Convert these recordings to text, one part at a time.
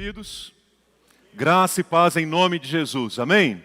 Queridos, graça e paz em nome de Jesus, amém?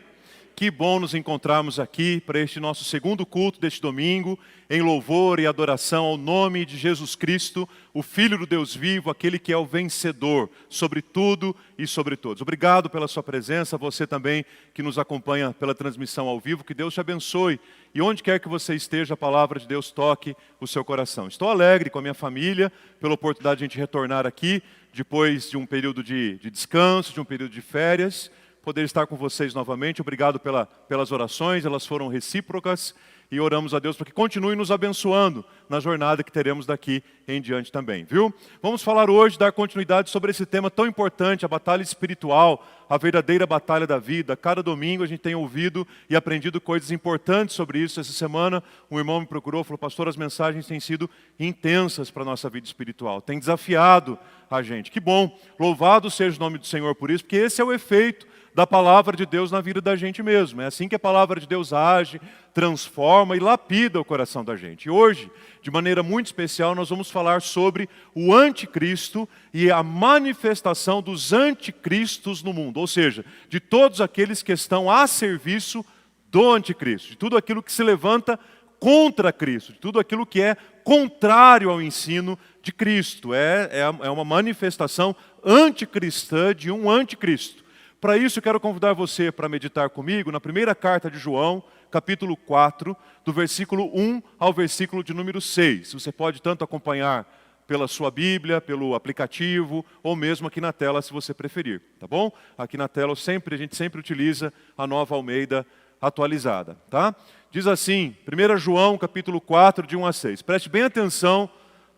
Que bom nos encontrarmos aqui para este nosso segundo culto deste domingo, em louvor e adoração ao nome de Jesus Cristo, o Filho do Deus vivo, aquele que é o vencedor sobre tudo e sobre todos. Obrigado pela sua presença, você também que nos acompanha pela transmissão ao vivo, que Deus te abençoe. E onde quer que você esteja, a palavra de Deus toque o seu coração. Estou alegre com a minha família, pela oportunidade de a gente retornar aqui, depois de um período de descanso, de um período de férias, poder estar com vocês novamente. Obrigado pelas orações, elas foram recíprocas e oramos a Deus para que continue nos abençoando na jornada que teremos daqui em diante também, viu? Vamos falar hoje, dar continuidade sobre esse tema tão importante, a batalha espiritual, a verdadeira batalha da vida. Cada domingo a gente tem ouvido e aprendido coisas importantes sobre isso. Essa semana um irmão me procurou e falou: pastor, as mensagens têm sido intensas para a nossa vida espiritual, tem desafiado a gente. Que bom, louvado seja o nome do Senhor por isso, porque esse é o efeito da palavra de Deus na vida da gente mesmo. É assim que a palavra de Deus age, transforma e lapida o coração da gente. E hoje, de maneira muito especial, nós vamos falar sobre o anticristo e a manifestação dos anticristos no mundo. Ou seja, de todos aqueles que estão a serviço do anticristo, de tudo aquilo que se levanta contra Cristo, de tudo aquilo que é contrário ao ensino de Cristo. É uma manifestação anticristã de um anticristo. Para isso, eu quero convidar você para meditar comigo na primeira carta de João, capítulo 4, do versículo 1 ao versículo de número 6. Você pode tanto acompanhar pela sua Bíblia, pelo aplicativo, ou mesmo aqui na tela, se você preferir, tá bom? Aqui na tela a gente sempre utiliza a Nova Almeida atualizada, tá? Diz assim, 1 João, capítulo 4, de 1 a 6. Preste bem atenção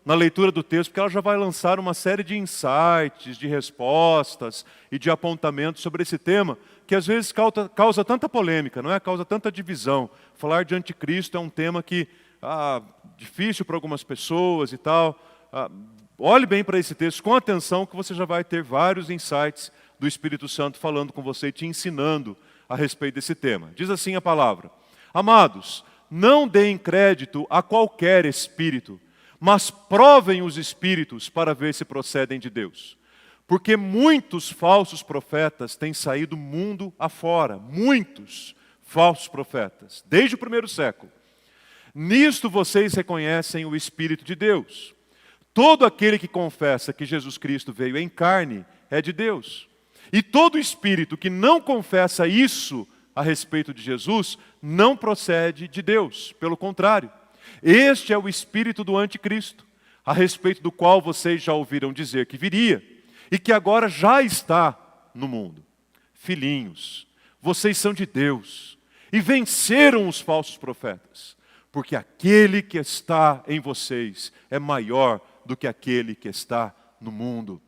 na leitura do texto, porque ela já vai lançar uma série de insights, de respostas e de apontamentos sobre esse tema, que às vezes causa tanta polêmica, não é? Causa tanta divisão. Falar de anticristo é um tema que difícil para algumas pessoas e tal. Olhe bem para esse texto com atenção, que você já vai ter vários insights do Espírito Santo falando com você e te ensinando a respeito desse tema. Diz assim a palavra: amados, não deem crédito a qualquer espírito, mas provem os espíritos para ver se procedem de Deus. Porque muitos falsos profetas têm saído mundo afora. Muitos falsos profetas, desde o primeiro século. Nisto vocês reconhecem o Espírito de Deus. Todo aquele que confessa que Jesus Cristo veio em carne é de Deus. E todo espírito que não confessa isso a respeito de Jesus não procede de Deus. Pelo contrário, este é o espírito do anticristo, a respeito do qual vocês já ouviram dizer que viria, e que agora já está no mundo. Filhinhos, vocês são de Deus, e venceram os falsos profetas, porque aquele que está em vocês é maior do que aquele que está no mundo.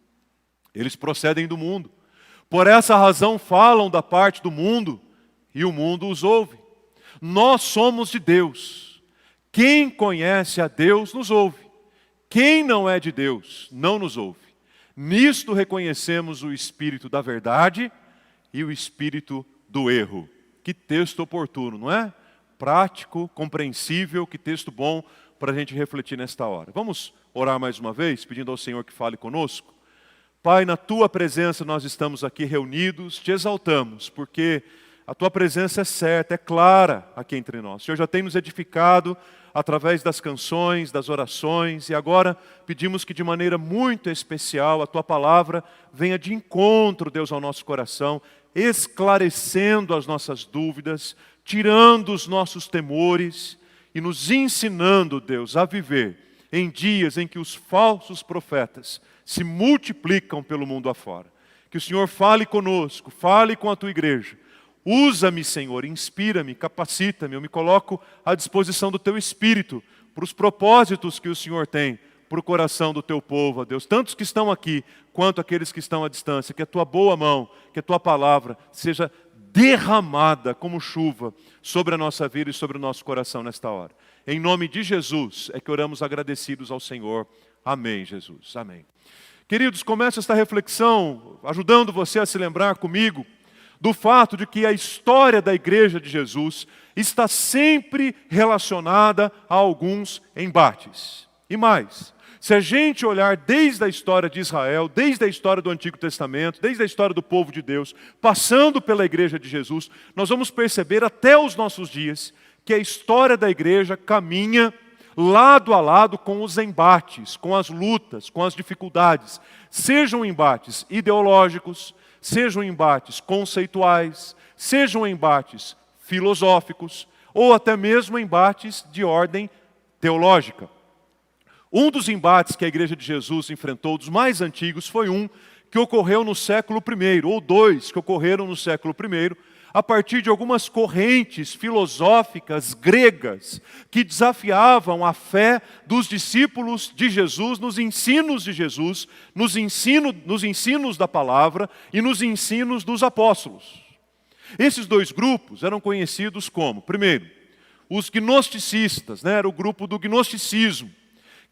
Eles procedem do mundo, por essa razão falam da parte do mundo, e o mundo os ouve. Nós somos de Deus. Quem conhece a Deus nos ouve. Quem não é de Deus não nos ouve. Nisto reconhecemos o espírito da verdade e o espírito do erro. Que texto oportuno, não é? Prático, compreensível, que texto bom para a gente refletir nesta hora. Vamos orar mais uma vez, pedindo ao Senhor que fale conosco. Pai, na Tua presença nós estamos aqui reunidos, te exaltamos, porque a Tua presença é certa, é clara aqui entre nós. O Senhor já tem nos edificado através das canções, das orações, e agora pedimos que de maneira muito especial a Tua palavra venha de encontro, Deus, ao nosso coração, esclarecendo as nossas dúvidas, tirando os nossos temores e nos ensinando, Deus, a viver em dias em que os falsos profetas se multiplicam pelo mundo afora. Que o Senhor fale conosco, fale com a Tua igreja. Usa-me, Senhor, inspira-me, capacita-me, eu me coloco à disposição do Teu Espírito, para os propósitos que o Senhor tem para o coração do Teu povo, ó Deus, tantos que estão aqui, quanto aqueles que estão à distância, que a Tua boa mão, que a Tua palavra seja derramada como chuva sobre a nossa vida e sobre o nosso coração nesta hora. Em nome de Jesus é que oramos agradecidos ao Senhor. Amém, Jesus. Amém. Queridos, começo esta reflexão ajudando você a se lembrar comigo do fato de que a história da igreja de Jesus está sempre relacionada a alguns embates. E mais, Se a gente olhar desde a história de Israel, desde a história do Antigo Testamento, desde a história do povo de Deus, passando pela igreja de Jesus, nós vamos perceber até os nossos dias que a história da igreja caminha lado a lado com os embates, com as lutas, com as dificuldades. Sejam embates ideológicos, sejam embates conceituais, sejam embates filosóficos, ou até mesmo embates de ordem teológica. Um dos embates que a Igreja de Jesus enfrentou, dos mais antigos, foi um que ocorreu no século I, ou dois que ocorreram no século I, a partir de algumas correntes filosóficas gregas que desafiavam a fé dos discípulos de Jesus, nos ensinos de Jesus, nos ensinos da palavra e nos ensinos dos apóstolos. Esses dois grupos eram conhecidos como, primeiro, os gnosticistas, era o grupo do gnosticismo,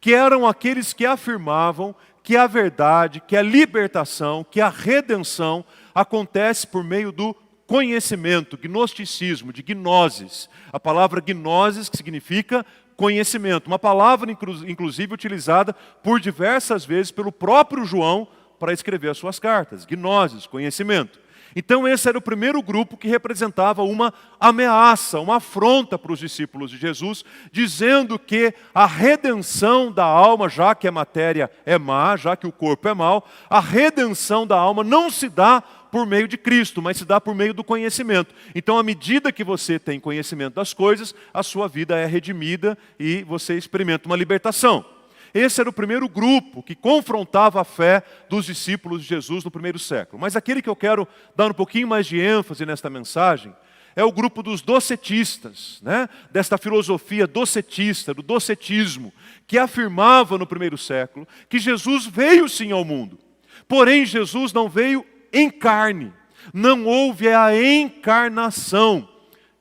que eram aqueles que afirmavam que a verdade, que a libertação, que a redenção acontece por meio do conhecimento, gnosticismo, de gnosis. A palavra gnosis, que significa conhecimento. Uma palavra, inclusive, utilizada por diversas vezes pelo próprio João para escrever as suas cartas. Gnosis, conhecimento. Então esse era o primeiro grupo que representava uma ameaça, uma afronta para os discípulos de Jesus, dizendo que a redenção da alma, já que a matéria é má, já que o corpo é mau, a redenção da alma não se dá por meio de Cristo, mas se dá por meio do conhecimento. Então, à medida que você tem conhecimento das coisas, a sua vida é redimida e você experimenta uma libertação. Esse era o primeiro grupo que confrontava a fé dos discípulos de Jesus no primeiro século. Mas aquele que eu quero dar um pouquinho mais de ênfase nesta mensagem é o grupo dos docetistas, desta filosofia docetista, do docetismo, que afirmava no primeiro século que Jesus veio sim ao mundo. Porém, Jesus não veio em carne. Não houve a encarnação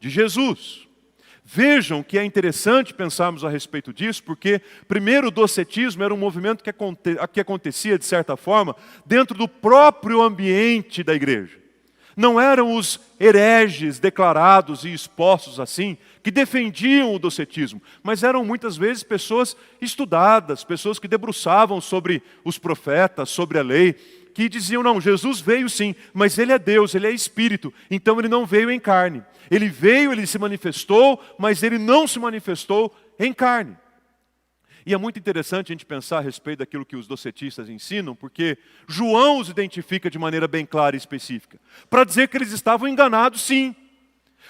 de Jesus. Vejam que é interessante pensarmos a respeito disso, porque, primeiro, o docetismo era um movimento que acontecia, de certa forma, dentro do próprio ambiente da igreja. Não eram os hereges declarados e expostos assim, que defendiam o docetismo, mas eram muitas vezes pessoas estudadas, pessoas que debruçavam sobre os profetas, sobre a lei, que diziam, não, Jesus veio sim, mas Ele é Deus, Ele é Espírito, então Ele não veio em carne. Ele veio, Ele se manifestou, mas Ele não se manifestou em carne. E é muito interessante a gente pensar a respeito daquilo que os docetistas ensinam, porque João os identifica de maneira bem clara e específica, para dizer que eles estavam enganados sim,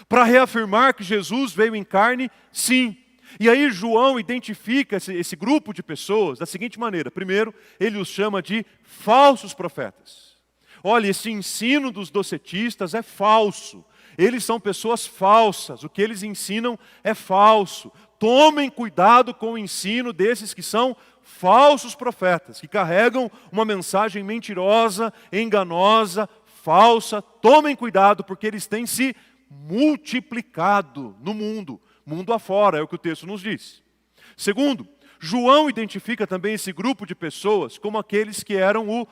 para reafirmar que Jesus veio em carne sim. E aí João identifica esse grupo de pessoas da seguinte maneira. Primeiro, ele os chama de falsos profetas. Olha, esse ensino dos docetistas é falso. Eles são pessoas falsas. O que eles ensinam é falso. Tomem cuidado com o ensino desses que são falsos profetas, que carregam uma mensagem mentirosa, enganosa, falsa. Tomem cuidado porque eles têm se multiplicado no mundo. Mundo afora, é o que o texto nos diz. Segundo, João identifica também esse grupo de pessoas como aqueles que eram o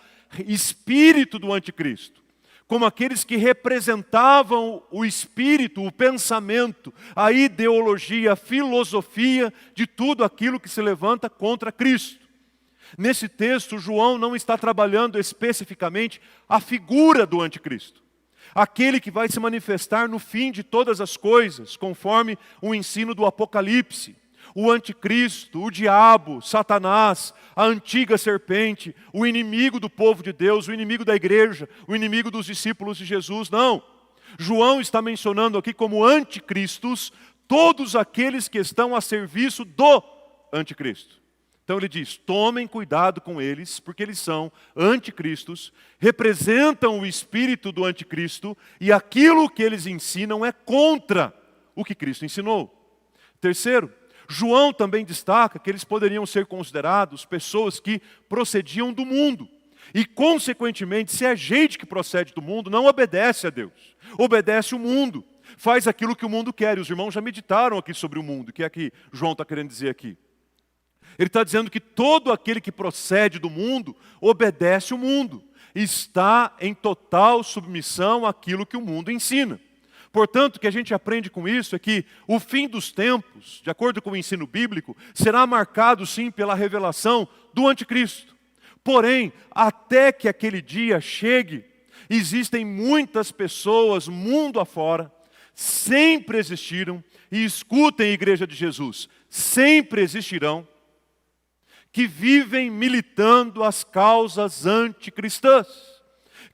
espírito do anticristo, como aqueles que representavam o espírito, o pensamento, a ideologia, a filosofia de tudo aquilo que se levanta contra Cristo. Nesse texto, João não está trabalhando especificamente a figura do anticristo, aquele que vai se manifestar no fim de todas as coisas, conforme o ensino do Apocalipse. O anticristo, o diabo, Satanás, a antiga serpente, o inimigo do povo de Deus, o inimigo da igreja, o inimigo dos discípulos de Jesus. Não. João está mencionando aqui como anticristos todos aqueles que estão a serviço do anticristo. Então ele diz, tomem cuidado com eles, porque eles são anticristos, representam o espírito do anticristo, e aquilo que eles ensinam é contra o que Cristo ensinou. Terceiro, João também destaca que eles poderiam ser considerados pessoas que procediam do mundo. E, consequentemente, se é gente que procede do mundo, não obedece a Deus, obedece o mundo, faz aquilo que o mundo quer. E os irmãos já meditaram aqui sobre o mundo, que é que João está querendo dizer aqui. Ele está dizendo que todo aquele que procede do mundo, obedece o mundo, está em total submissão àquilo que o mundo ensina. Portanto, o que a gente aprende com isso é que o fim dos tempos, de acordo com o ensino bíblico, será marcado sim pela revelação do anticristo. Porém, até que aquele dia chegue, existem muitas pessoas, mundo afora, sempre existiram, e escutem, Igreja de Jesus, sempre existirão, que vivem militando as causas anticristãs,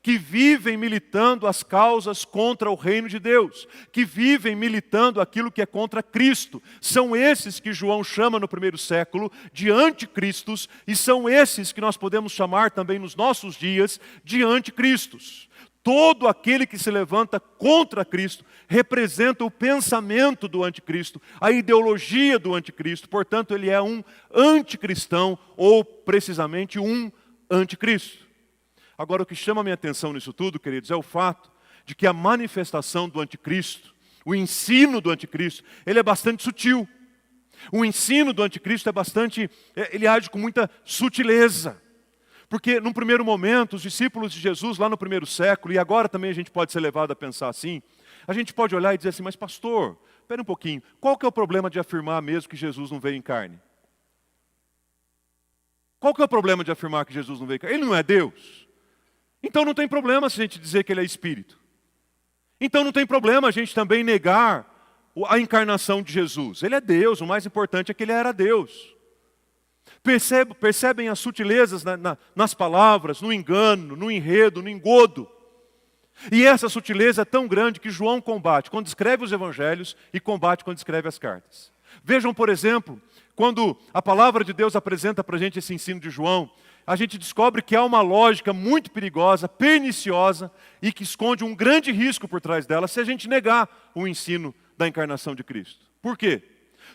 que vivem militando as causas contra o reino de Deus, que vivem militando aquilo que é contra Cristo. São esses que João chama no primeiro século de anticristos, e são esses que nós podemos chamar também nos nossos dias de anticristos. Todo aquele que se levanta contra Cristo representa o pensamento do anticristo, a ideologia do anticristo. Portanto, ele é um anticristão, ou precisamente um anticristo. Agora, o que chama a minha atenção nisso tudo, queridos, é o fato de que a manifestação do anticristo, o ensino do anticristo, ele é bastante sutil. O ensino do anticristo ele age com muita sutileza. Porque, num primeiro momento, os discípulos de Jesus, lá no primeiro século, e agora também a gente pode ser levado a pensar assim, a gente pode olhar e dizer assim, mas pastor, espera um pouquinho, qual que é o problema de afirmar mesmo que Jesus não veio em carne? Qual que é o problema de afirmar que Jesus não veio em carne? Ele não é Deus. Então não tem problema se a gente dizer que ele é Espírito. Então não tem problema a gente também negar a encarnação de Jesus. Ele é Deus, o mais importante é que ele era Deus. Percebem as sutilezas nas palavras, no engano, no enredo, no engodo. E essa sutileza é tão grande que João combate quando escreve os evangelhos e combate quando escreve as cartas. Vejam, por exemplo, quando a palavra de Deus apresenta para a gente esse ensino de João, a gente descobre que há uma lógica muito perigosa, perniciosa, e que esconde um grande risco por trás dela se a gente negar o ensino da encarnação de Cristo. Por quê?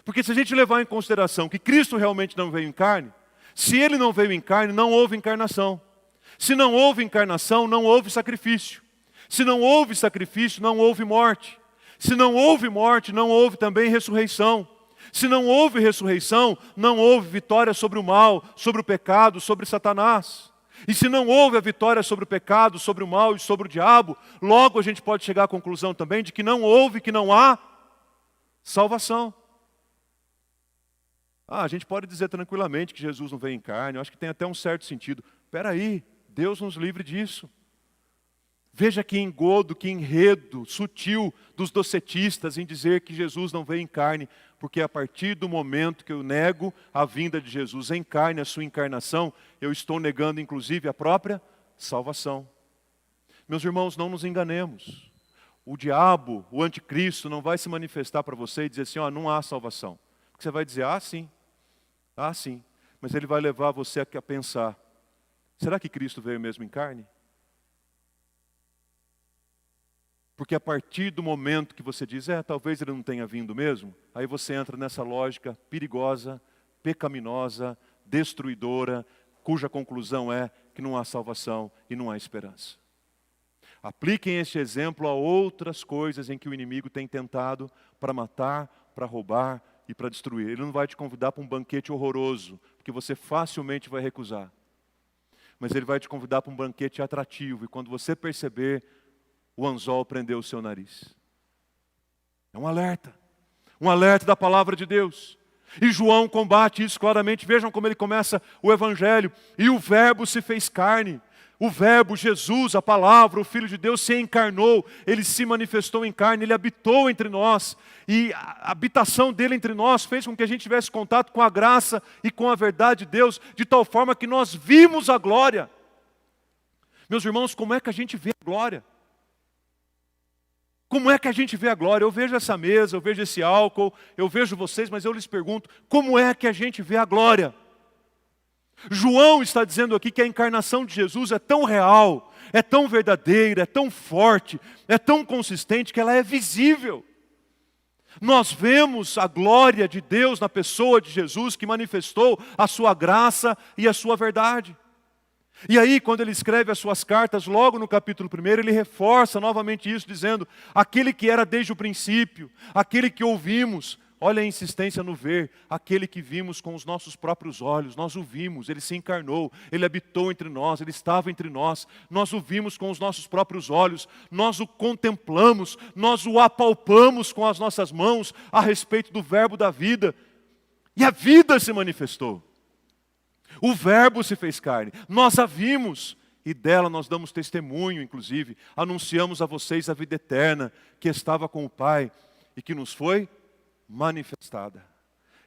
Porque se a gente levar em consideração que Cristo realmente não veio em carne, se ele não veio em carne, não houve encarnação. Se não houve encarnação, não houve sacrifício. Se não houve sacrifício, não houve morte. Se não houve morte, não houve também ressurreição. Se não houve ressurreição, não houve vitória sobre o mal, sobre o pecado, sobre Satanás. E se não houve a vitória sobre o pecado, sobre o mal e sobre o diabo, logo a gente pode chegar à conclusão também de que não houve, que não há salvação. A gente pode dizer tranquilamente que Jesus não veio em carne, eu acho que tem até um certo sentido. Espera aí, Deus nos livre disso. Veja que engodo, que enredo sutil dos docetistas em dizer que Jesus não veio em carne, porque a partir do momento que eu nego a vinda de Jesus em carne, a sua encarnação, eu estou negando inclusive a própria salvação. Meus irmãos, não nos enganemos. O diabo, o anticristo, não vai se manifestar para você e dizer assim, não há salvação. Porque você vai dizer, sim, sim. Mas ele vai levar você a pensar, será que Cristo veio mesmo em carne? Porque a partir do momento que você diz, talvez ele não tenha vindo mesmo, aí você entra nessa lógica perigosa, pecaminosa, destruidora, cuja conclusão é que não há salvação e não há esperança. Apliquem este exemplo a outras coisas em que o inimigo tem tentado para matar, para roubar e para destruir. Ele não vai te convidar para um banquete horroroso, porque você facilmente vai recusar. Mas ele vai te convidar para um banquete atrativo, e quando você perceber, o anzol prendeu o seu nariz. É um alerta da palavra de Deus. E João combate isso claramente. Vejam como ele começa o Evangelho. E o Verbo se fez carne. O Verbo, Jesus, a palavra, o Filho de Deus se encarnou. Ele se manifestou em carne, ele habitou entre nós. E a habitação dele entre nós fez com que a gente tivesse contato com a graça e com a verdade de Deus, de tal forma que nós vimos a glória. Meus irmãos, como é que a gente vê a glória? Como é que a gente vê a glória? Eu vejo essa mesa, eu vejo esse álcool, eu vejo vocês, mas eu lhes pergunto, como é que a gente vê a glória? João está dizendo aqui que a encarnação de Jesus é tão real, é tão verdadeira, é tão forte, é tão consistente que ela é visível. Nós vemos a glória de Deus na pessoa de Jesus que manifestou a sua graça e a sua verdade. E aí, quando ele escreve as suas cartas, logo no capítulo 1, ele reforça novamente isso, dizendo, aquele que era desde o princípio, aquele que ouvimos, olha a insistência no ver, aquele que vimos com os nossos próprios olhos, nós o vimos, ele se encarnou, ele habitou entre nós, ele estava entre nós o vimos com os nossos próprios olhos, nós o contemplamos, nós o apalpamos com as nossas mãos a respeito do verbo da vida, e a vida se manifestou. O Verbo se fez carne, nós a vimos e dela nós damos testemunho, inclusive. Anunciamos a vocês a vida eterna que estava com o Pai e que nos foi manifestada.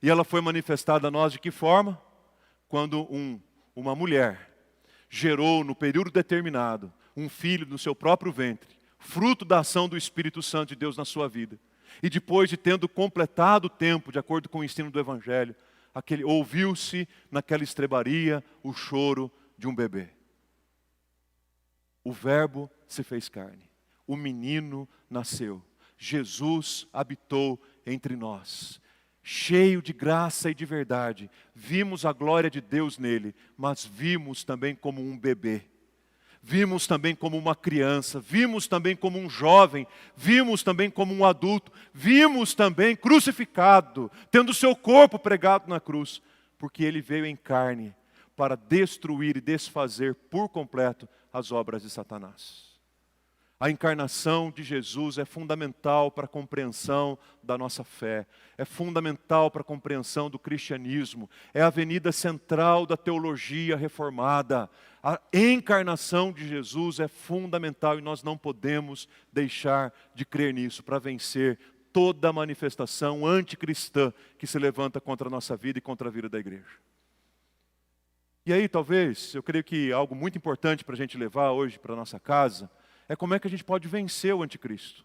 E ela foi manifestada a nós de que forma? Quando uma mulher gerou no período determinado um filho no seu próprio ventre, fruto da ação do Espírito Santo de Deus na sua vida. E depois de tendo completado o tempo, de acordo com o ensino do Evangelho, ouviu-se naquela estrebaria o choro de um bebê. O Verbo se fez carne, o menino nasceu, Jesus habitou entre nós, cheio de graça e de verdade. Vimos a glória de Deus nele, mas vimos também como um bebê. Vimos também como uma criança, vimos também como um jovem, vimos também como um adulto, vimos também crucificado, tendo seu corpo pregado na cruz, porque ele veio em carne para destruir e desfazer por completo as obras de Satanás. A encarnação de Jesus é fundamental para a compreensão da nossa fé, é fundamental para a compreensão do cristianismo, é a avenida central da teologia reformada. A encarnação de Jesus é fundamental e nós não podemos deixar de crer nisso para vencer toda a manifestação anticristã que se levanta contra a nossa vida e contra a vida da igreja. E aí talvez, eu creio que algo muito importante para a gente levar hoje para a nossa casa, é como é que a gente pode vencer o anticristo.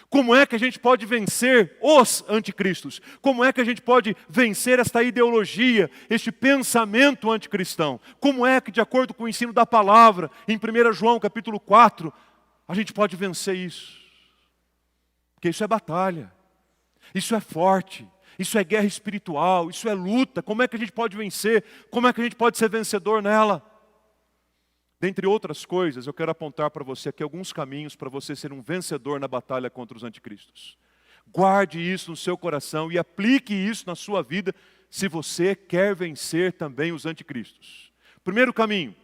Como é que a gente pode vencer os anticristos? Como é que a gente pode vencer esta ideologia, este pensamento anticristão? Como é que, de acordo com o ensino da palavra, em 1 João capítulo 4, a gente pode vencer isso? Porque isso é batalha, isso é forte, isso é guerra espiritual, isso é luta. Como é que a gente pode vencer? Como é que a gente pode ser vencedor nela? Dentre outras coisas, eu quero apontar para você aqui alguns caminhos para você ser um vencedor na batalha contra os anticristos. Guarde isso no seu coração e aplique isso na sua vida se você quer vencer também os anticristos. Primeiro caminho,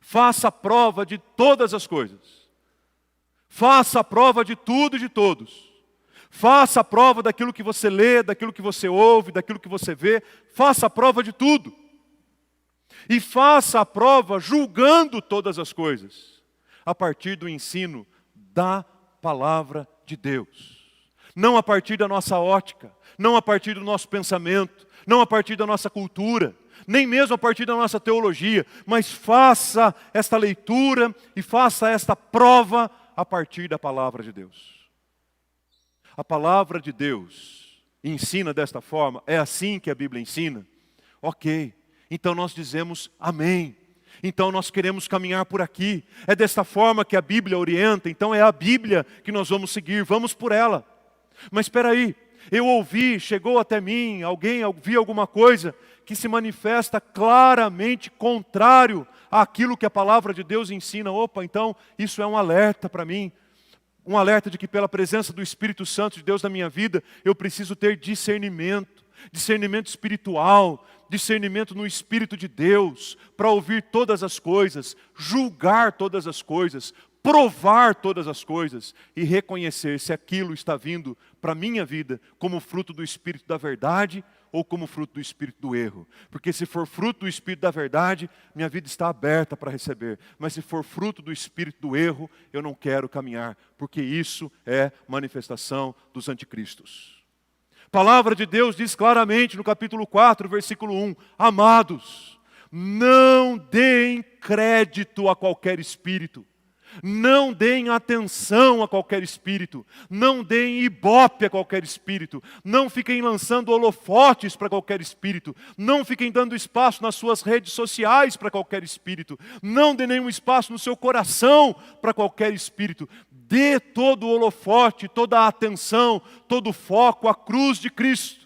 faça a prova de todas as coisas. Faça a prova de tudo e de todos. Faça a prova daquilo que você lê, daquilo que você ouve, daquilo que você vê. Faça a prova de tudo. E faça a prova julgando todas as coisas, a partir do ensino da palavra de Deus. Não a partir da nossa ótica, não a partir do nosso pensamento, não a partir da nossa cultura, nem mesmo a partir da nossa teologia, mas faça esta leitura e faça esta prova a partir da palavra de Deus. A palavra de Deus ensina desta forma, é assim que a Bíblia ensina? Ok. Então nós dizemos amém. Então nós queremos caminhar por aqui. É desta forma que a Bíblia orienta. Então é a Bíblia que nós vamos seguir. Vamos por ela. Mas espera aí. Eu ouvi, chegou até mim, alguém ouviu alguma coisa que se manifesta claramente contrário àquilo que a palavra de Deus ensina. Opa, então isso é um alerta para mim. Um alerta de que pela presença do Espírito Santo de Deus na minha vida, eu preciso ter discernimento. Discernimento espiritual, discernimento no Espírito de Deus, para ouvir todas as coisas, julgar todas as coisas, provar todas as coisas e reconhecer se aquilo está vindo para a minha vida como fruto do Espírito da verdade ou como fruto do Espírito do erro. Porque se for fruto do Espírito da verdade, minha vida está aberta para receber. Mas se for fruto do Espírito do erro, eu não quero caminhar, porque isso é manifestação dos anticristos. A palavra de Deus diz claramente no capítulo 4, versículo 1, amados, não deem crédito a qualquer espírito, não deem atenção a qualquer espírito, não deem ibope a qualquer espírito, não fiquem lançando holofotes para qualquer espírito, não fiquem dando espaço nas suas redes sociais para qualquer espírito, não dê nenhum espaço no seu coração para qualquer espírito. Dê todo o holofote, toda a atenção, todo o foco à cruz de Cristo.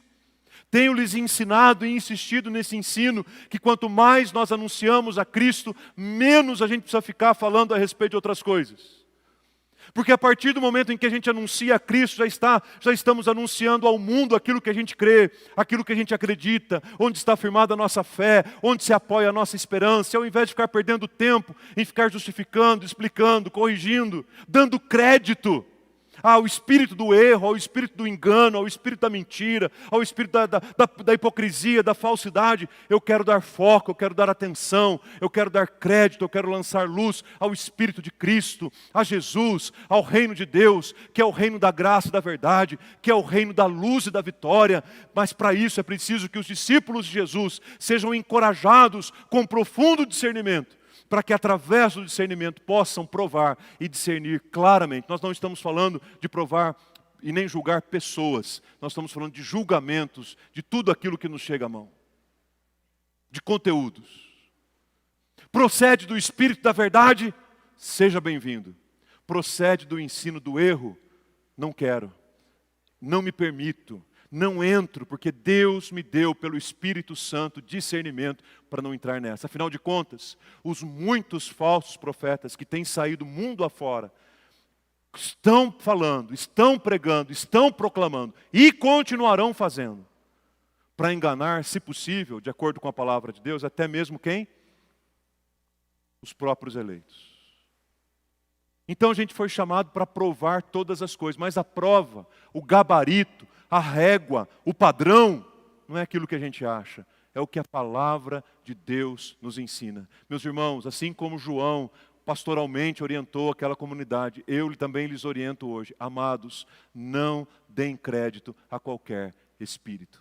Tenho-lhes ensinado e insistido nesse ensino, que quanto mais nós anunciamos a Cristo, menos a gente precisa ficar falando a respeito de outras coisas. Porque a partir do momento em que a gente anuncia a Cristo, já estamos anunciando ao mundo aquilo que a gente crê, aquilo que a gente acredita, onde está firmada a nossa fé, onde se apoia a nossa esperança, ao invés de ficar perdendo tempo em ficar justificando, explicando, corrigindo, dando crédito ao espírito do erro, ao espírito do engano, ao espírito da mentira, ao espírito da hipocrisia, da falsidade. Eu quero dar foco, eu quero dar atenção, eu quero dar crédito, eu quero lançar luz ao Espírito de Cristo, a Jesus, ao reino de Deus, que é o reino da graça e da verdade, que é o reino da luz e da vitória. Mas para isso é preciso que os discípulos de Jesus sejam encorajados com profundo discernimento, para que através do discernimento possam provar e discernir claramente. Nós não estamos falando de provar e nem julgar pessoas, nós estamos falando de julgamentos, de tudo aquilo que nos chega à mão, de conteúdos. Procede do Espírito da verdade, seja bem-vindo. Procede do ensino do erro, não quero, não me permito, não entro, porque Deus me deu pelo Espírito Santo discernimento para não entrar nessa. Afinal de contas, os muitos falsos profetas que têm saído mundo afora, estão falando, estão pregando, estão proclamando e continuarão fazendo, para enganar, se possível, de acordo com a palavra de Deus, até mesmo quem? Os próprios eleitos. Então a gente foi chamado para provar todas as coisas, mas a prova, o gabarito, a régua, o padrão, não é aquilo que a gente acha, é o que a palavra de Deus nos ensina. Meus irmãos, assim como João pastoralmente orientou aquela comunidade, eu também lhes oriento hoje. Amados, não deem crédito a qualquer espírito.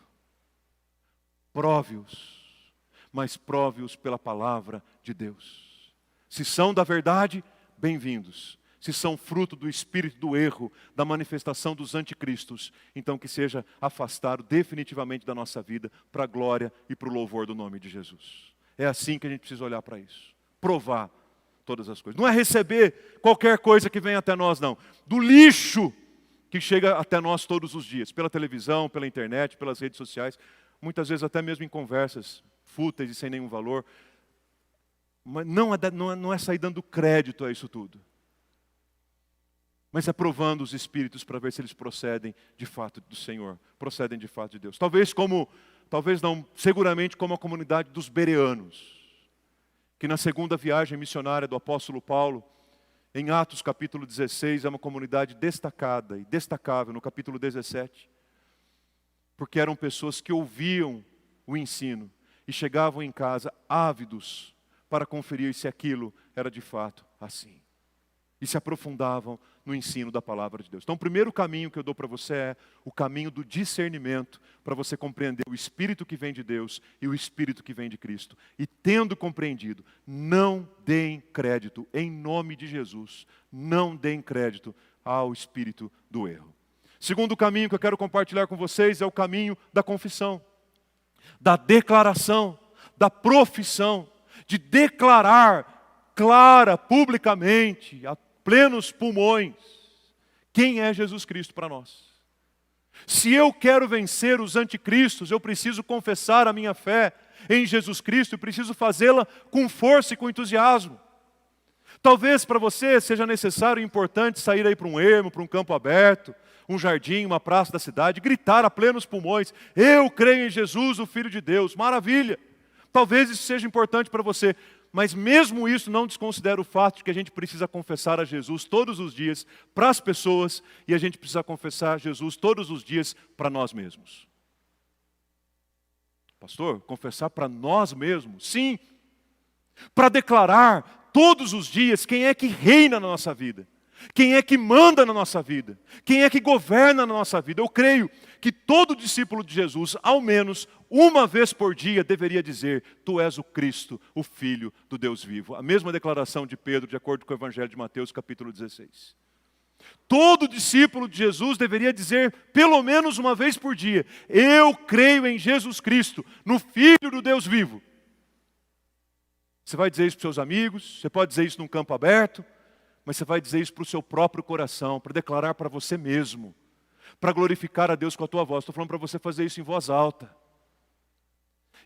Prove-os, mas prove-os pela palavra de Deus. Se são da verdade, bem-vindos. Se são fruto do espírito do erro, da manifestação dos anticristos, então que seja afastado definitivamente da nossa vida, para a glória e para o louvor do nome de Jesus. É assim que a gente precisa olhar para isso. Provar todas as coisas. Não é receber qualquer coisa que vem até nós, não. Do lixo que chega até nós todos os dias, pela televisão, pela internet, pelas redes sociais, muitas vezes até mesmo em conversas fúteis e sem nenhum valor. Mas não é sair dando crédito a isso tudo. Mas é provando os espíritos para ver se eles procedem de fato do Senhor, procedem de fato de Deus. Talvez não, seguramente como a comunidade dos bereanos, que na segunda viagem missionária do apóstolo Paulo, em Atos capítulo 16, é uma comunidade destacada e destacável no capítulo 17, porque eram pessoas que ouviam o ensino e chegavam em casa ávidos para conferir se aquilo era de fato assim. E se aprofundavam no ensino da palavra de Deus. Então o primeiro caminho que eu dou para você é o caminho do discernimento, para você compreender o Espírito que vem de Deus e o Espírito que vem de Cristo. E tendo compreendido, não deem crédito, em nome de Jesus, não deem crédito ao espírito do erro. Segundo caminho que eu quero compartilhar com vocês é o caminho da confissão, da declaração, da profissão, de declarar clara, publicamente, a plenos pulmões, quem é Jesus Cristo para nós. Se eu quero vencer os anticristos, eu preciso confessar a minha fé em Jesus Cristo e preciso fazê-la com força e com entusiasmo. Talvez para você seja necessário e importante sair aí para um ermo, para um campo aberto, um jardim, uma praça da cidade, gritar a plenos pulmões, eu creio em Jesus, o Filho de Deus, maravilha. Talvez isso seja importante para você, mas mesmo isso não desconsidera o fato de que a gente precisa confessar a Jesus todos os dias para as pessoas e a gente precisa confessar a Jesus todos os dias para nós mesmos. Pastor, confessar para nós mesmos? Sim, para declarar todos os dias quem é que reina na nossa vida. Quem é que manda na nossa vida? Quem é que governa na nossa vida? Eu creio que todo discípulo de Jesus, ao menos uma vez por dia, deveria dizer, tu és o Cristo, o Filho do Deus vivo. A mesma declaração de Pedro, de acordo com o Evangelho de Mateus, capítulo 16. Todo discípulo de Jesus deveria dizer, pelo menos uma vez por dia, eu creio em Jesus Cristo, no Filho do Deus vivo. Você vai dizer isso para os seus amigos, você pode dizer isso num campo aberto, mas você vai dizer isso para o seu próprio coração, para declarar para você mesmo, para glorificar a Deus com a tua voz. Estou falando para você fazer isso em voz alta.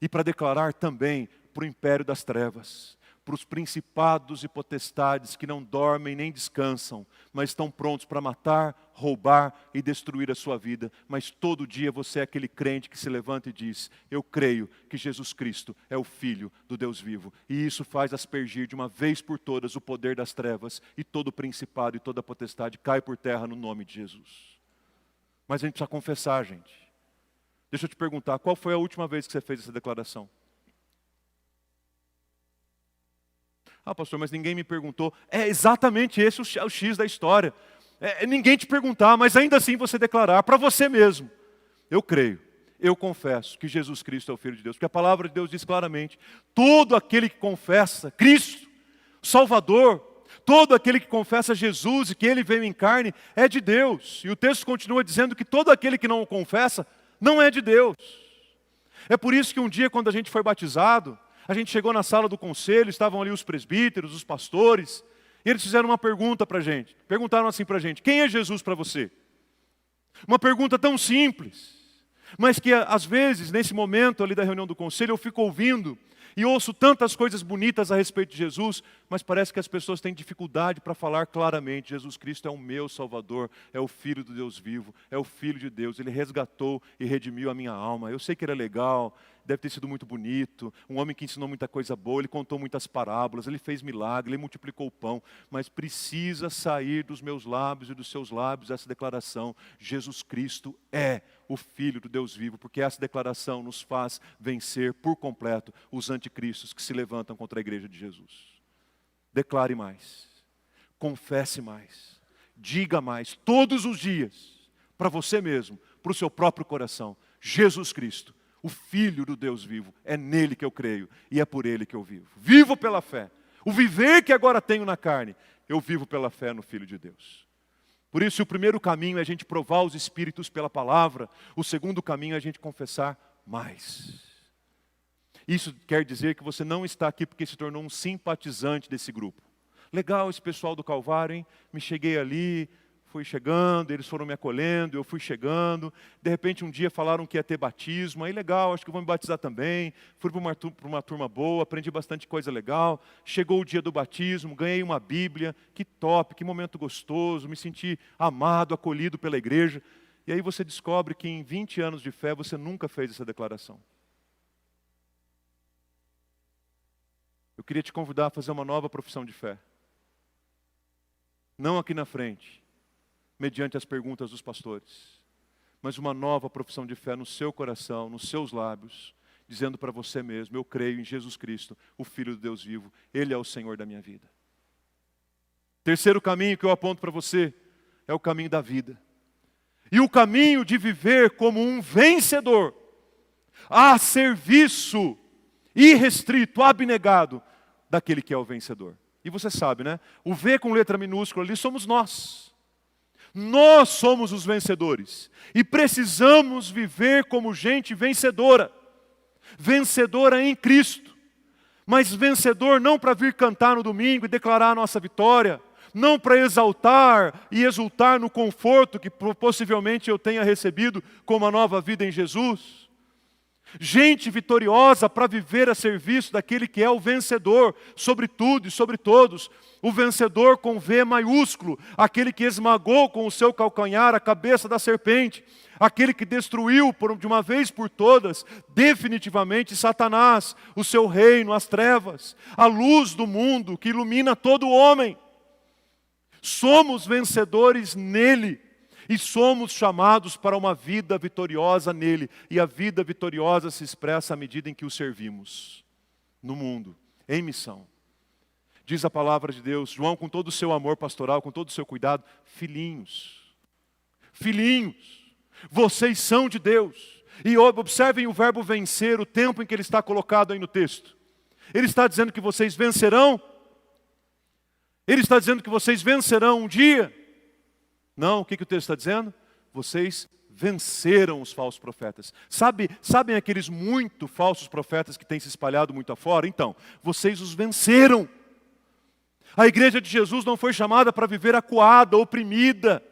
E para declarar também para o império das trevas, para os principados e potestades que não dormem nem descansam, mas estão prontos para matar, roubar e destruir a sua vida. Mas todo dia você é aquele crente que se levanta e diz: eu creio que Jesus Cristo é o Filho do Deus vivo. E isso faz aspergir de uma vez por todas o poder das trevas, e todo principado e toda potestade cai por terra no nome de Jesus. Mas a gente precisa confessar, gente. Deixa eu te perguntar, qual foi a última vez que você fez essa declaração? Ah, pastor, mas ninguém me perguntou. É exatamente esse o X da história. Ninguém te perguntar, mas ainda assim você declarar para você mesmo: eu creio, eu confesso que Jesus Cristo é o Filho de Deus. Porque a palavra de Deus diz claramente: todo aquele que confessa Cristo, Salvador, todo aquele que confessa Jesus e que Ele veio em carne, é de Deus. E o texto continua dizendo que todo aquele que não o confessa, não é de Deus. É por isso que um dia, quando a gente foi batizado, a gente chegou na sala do conselho, estavam ali os presbíteros, os pastores, e eles fizeram uma pergunta para a gente. Perguntaram assim para a gente: quem é Jesus para você? Uma pergunta tão simples, mas que às vezes, nesse momento ali da reunião do conselho, eu fico ouvindo e ouço tantas coisas bonitas a respeito de Jesus, mas parece que as pessoas têm dificuldade para falar claramente: Jesus Cristo é o meu Salvador, é o Filho do Deus vivo, é o Filho de Deus, Ele resgatou e redimiu a minha alma. Eu sei que Ele é legal, deve ter sido muito bonito, um homem que ensinou muita coisa boa, Ele contou muitas parábolas, Ele fez milagre, Ele multiplicou o pão, mas precisa sair dos meus lábios e dos seus lábios essa declaração: Jesus Cristo é o Filho do Deus vivo, porque essa declaração nos faz vencer por completo os anticristos que se levantam contra a igreja de Jesus. Declare mais, confesse mais, diga mais, todos os dias, para você mesmo, para o seu próprio coração: Jesus Cristo, o Filho do Deus vivo, é nele que eu creio e é por ele que eu vivo. Vivo pela fé. O viver que agora tenho na carne, eu vivo pela fé no Filho de Deus. Por isso, o primeiro caminho é a gente provar os Espíritos pela palavra. O segundo caminho é a gente confessar mais. Isso quer dizer que você não está aqui porque se tornou um simpatizante desse grupo. Legal esse pessoal do Calvário, hein? Me cheguei ali, fui chegando, eles foram me acolhendo, eu fui chegando. De repente um dia falaram que ia ter batismo, aí legal, acho que eu vou me batizar também. Fui para uma turma boa, aprendi bastante coisa legal. Chegou o dia do batismo, ganhei uma Bíblia, que top, que momento gostoso, me senti amado, acolhido pela igreja. E aí você descobre que em 20 anos de fé você nunca fez essa declaração. Eu queria te convidar a fazer uma nova profissão de fé. Não aqui na frente, mediante as perguntas dos pastores, mas uma nova profissão de fé no seu coração, nos seus lábios, dizendo para você mesmo: eu creio em Jesus Cristo, o Filho do Deus vivo, Ele é o Senhor da minha vida. Terceiro caminho que eu aponto para você é o caminho da vida. E o caminho de viver como um vencedor, a serviço irrestrito, abnegado daquele que é o vencedor. E você sabe, né? O V com letra minúscula ali somos nós. Nós somos os vencedores. E precisamos viver como gente vencedora. Vencedora em Cristo. Mas vencedor não para vir cantar no domingo e declarar a nossa vitória. Não para exaltar e exultar no conforto que possivelmente eu tenha recebido com uma nova vida em Jesus. Gente vitoriosa para viver a serviço daquele que é o vencedor sobre tudo e sobre todos. O vencedor com V maiúsculo, aquele que esmagou com o seu calcanhar a cabeça da serpente, aquele que destruiu de uma vez por todas, definitivamente, Satanás, o seu reino, as trevas, a luz do mundo que ilumina todo homem. Somos vencedores nele. E somos chamados para uma vida vitoriosa nele. E a vida vitoriosa se expressa à medida em que o servimos no mundo, em missão. Diz a palavra de Deus, João, com todo o seu amor pastoral, com todo o seu cuidado: filhinhos, filhinhos, vocês são de Deus. E observem o verbo vencer, o tempo em que ele está colocado aí no texto. Ele está dizendo que vocês vencerão. Ele está dizendo que vocês vencerão um dia. Não, o que o texto está dizendo? Vocês venceram os falsos profetas. Sabem aqueles muito falsos profetas que têm se espalhado muito afora? Então, vocês os venceram. A igreja de Jesus não foi chamada para viver acuada, oprimida,